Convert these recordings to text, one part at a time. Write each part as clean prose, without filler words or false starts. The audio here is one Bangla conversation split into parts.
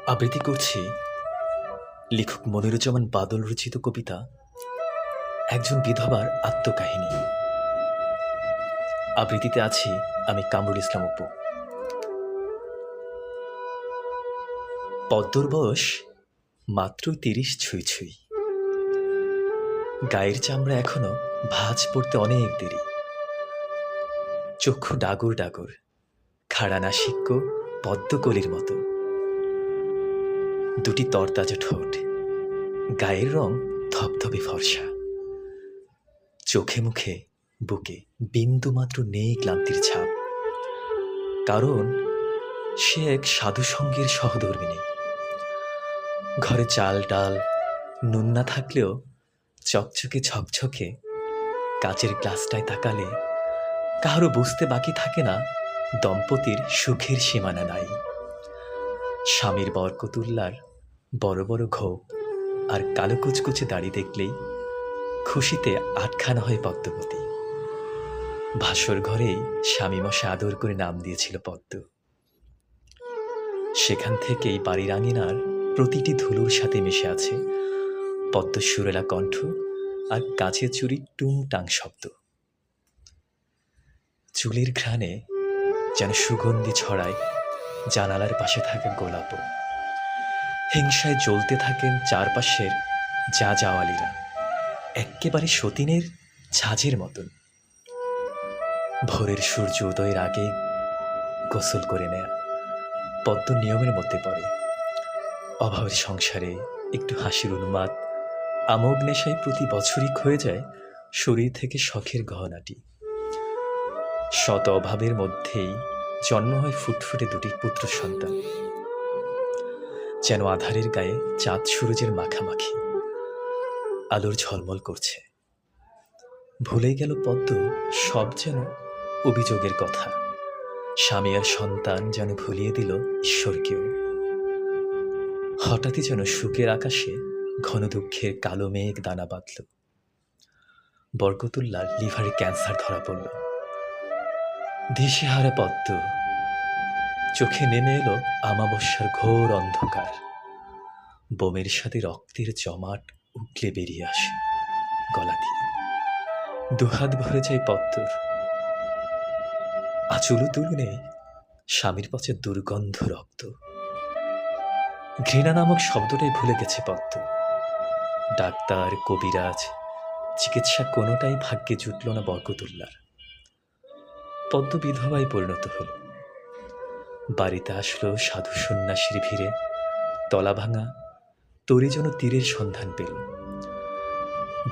আবৃত্তি করছি লেখক মনিরুজ্জামান বাদল রচিত কবিতা একজন বিধবার আত্মকাহিনী। আবৃত্তিতে আছি আমি কামরুল ইসলাম অপু। পদ্মর বয়স মাত্র ৩০ ছুঁই ছুঁই। গায়ের চামড়া এখনো ভাঁজ পড়তে অনেক দেরি। চক্ষু ডাগর ডাগর, খাড়া নাসিক্য পদ্মকলির মতো। দুটি তরতাজা ঠোঁট, গায়ের রং ধবধবে ফর্সা। চোখে মুখে বুকে বিন্দুমাত্র নেই ক্লান্তির ছাপ, কারণ সে এক সাধুসঙ্গের সহধর্মিণী। ঘরে চাল ডাল নুন না থাকলেও চকচকে ঝকঝকে কাচের গ্লাসটায় তাকালে কাহারও বুঝতে বাকি থাকে না দম্পতির সুখের সীমানা নাই। স্বামীর বরকতুল্লার বড় বড় ঘোপ আর কালো কুচকুচে দাড়ি দেখলেই খুশিতে আটখানা হয় পদ্মবতী। ভাসর ঘরেই স্বামী মশা আদর করে নাম দিয়েছিল পদ্ম। সেখান থেকেই বাড়ির আঙিনার প্রতিটি ধুলোর সাথে মিশে আছে পদ্ম সুরেলা কণ্ঠ আর কাছে চুরির টুংটাং শব্দ। চুলের ঘ্রাণে যেন সুগন্ধি ছড়ায় জানালার পাশে থাকা গোলাপও। হিংসায় জ্বলতে থাকেন চারপাশের যা যাওয়ালিরা, এক্কেবারে সতীনের ঝাঁঝের মতন। ভোরের সূর্য উদয়ের আগে গোসল করে নেয়া পদ্ম নিয়মের মধ্যে পড়ে। অভাবের সংসারে একটু হাসির উন্মাদ আমোগ নেশায় প্রতি বছরই ক্ষয়ে যায় শরীর থেকে শখের গহনাটি। শত অভাবের মধ্যেই জন্ম হয় ফুটফুটে দুটি পুত্র সন্তান, যেন আধারের গায়ে চাঁদ সূরজের মাখামাখি। আলোর ঝলমল করছে। ভুলে গেল পদ্ম সব যেন অভিযোগের কথা। স্বামী আর সন্তান যেন ভুলিয়ে দিল ঈশ্বরকেও। হঠাৎই যেন সুখের আকাশে ঘন দুঃখের কালো মেঘ দানা বাঁধল। বরকতুল্লার লিভারে ক্যান্সার ধরা পড়ল। দিশেহারা পদ্ম, চোখে নেমে এলো আমাবস্যার ঘোর অন্ধকার। বোমের সাথে রক্তের জমাট উগলে বেরিয়ে আসে গলা দিয়ে। দুহাত ভরে যায় পদ্মর। আচুলো তুলনে স্বামীর পচে দুর্গন্ধ রক্ত। ঘৃণা নামক শব্দটাই ভুলে গেছে পদ্ম। ডাক্তার, কবিরাজ, চিকিৎসা কোনোটাই ভাগ্যে জুটল না বরকতুল্লার। পদ্ম বিধবায় পরিণত হল। বাড়িতে আসলো সাধু সন্ন্যাসীর ভিড়ে। তলা ভাঙা তরি যেন তীরের সন্ধান পেল।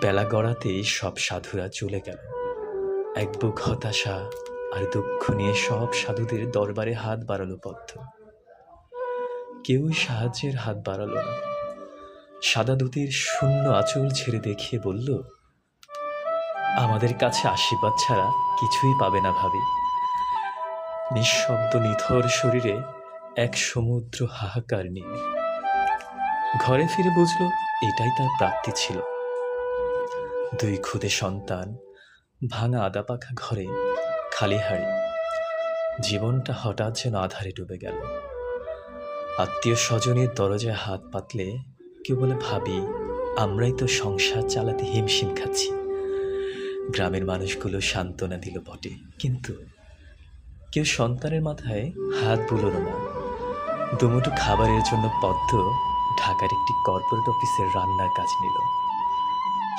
বেলা গড়াতেই সব সাধুরা চলে গেল। এক বুক হতাশা আর দুঃখ নিয়ে সব সাধুদের দরবারে হাত বাড়ালো পদ্ম। কেউই সাহায্যের হাত বাড়ালো না। সাদা ধুতির শূন্য আঁচল ছেড়ে দেখিয়ে বলল, আমাদের কাছে আশীর্বাদ ছাড়া কিছুই পাবে না ভাবি। নিঃশব্দ নিথর শরীরে এক সমুদ্র হাহাকার নিয়ে ঘরে ফিরে বুঝল এটাই তার প্রাপ্তি ছিল। দুই ক্ষুদে সন্তান, ভাঙা আদা পাখা ঘরে, খালি হাড়ি। জীবনটা হঠাৎ যেন আধারে ডুবে গেল। আত্মীয় স্বজনের দরজায় হাত পাতলে কেউ বলে, ভাবি আমরাই তো সংসার চালাতে হিমশিম খাচ্ছি। গ্রামের মানুষগুলো সান্ত্বনা দিল বটে, কিন্তু কেউ সন্তানের মাথায় হাত বুলোল না। দুমুঠো খাবারের জন্য পদ্ম ঢাকার একটি কর্পোরেট অফিসের রান্নার কাজ নিল।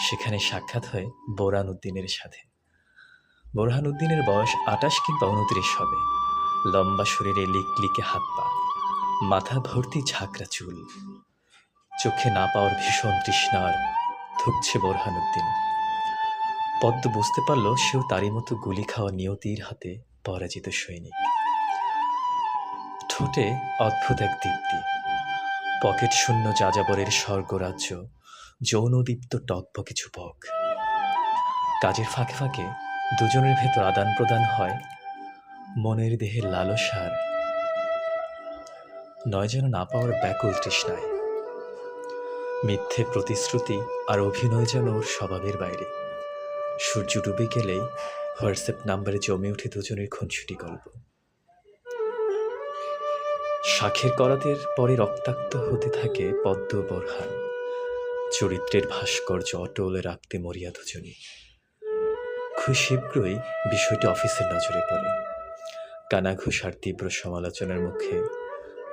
সেখানে সাক্ষাৎ হয় বোরহান উদ্দিনের সাথে। বোরহান উদ্দিনের বয়স ২৮ কিংবা ২৯ হবে। লম্বা শরীরে লিকলিকে হাত পা, মাথা ভর্তি ঝাঁকড়া চুল। চোখে না পাওয়ার ভীষণ তৃষ্ণার ধুকছে বোরহান উদ্দিন। পদ্ম বুঝতে পারল সেও তারই মতো গুলি খাওয়া নিয়তির হাতে পরাজিত সৈনিক। ঠোঁটে অদ্ভুত এক দীপ্তি, পকেট শূন্য যাযাবরের স্বর্গরাজ্য, যৌনদীপ্ত টকবকে যুবক। কাজের ফাঁকে ফাঁকে দুজনের ভেতর আদান প্রদান হয় মনের দেহের লালসার, নয় যেন না পাওয়ার ব্যাকুল তৃষ্ণায়। মিথ্যে প্রতিশ্রুতি আর অভিনয় যেন ওর স্বভাবের বাইরে। সূর্য ডুবে গেলেই হোয়াটসঅ্যাপ নাম্বারে জমে ওঠে দুজনের খুনসুটি গল্প। শাখের করাতের পরে রক্তাক্ত হতে থাকে পদ্ম বোরহান। চরিত্রের ভাস্কর্য অটলে রাখতে মরিয়া দুজনই। খুব শীঘ্রই বিষয়টি অফিসের নজরে পড়ে। কানাঘুষার তীব্র সমালোচনার মুখে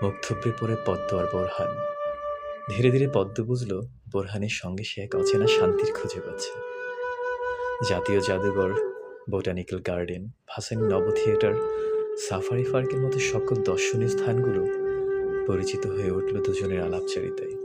মুখ থুবড়ে পড়ে পদ্ম আর বোরহান। ধীরে ধীরে পদ্ম বুঝল বোরহানের সঙ্গে সে এক অচেনা শান্তির খুঁজে পাচ্ছে। জাতীয় জাদুঘর, বোটানিক্যাল গার্ডেন, ভাসানী নব থিয়েটার, সাফারি পার্কের মতো সকল দর্শনীয় স্থানগুলো পরিচিত হয়ে উঠল দুজনের আলাপচারিতায়।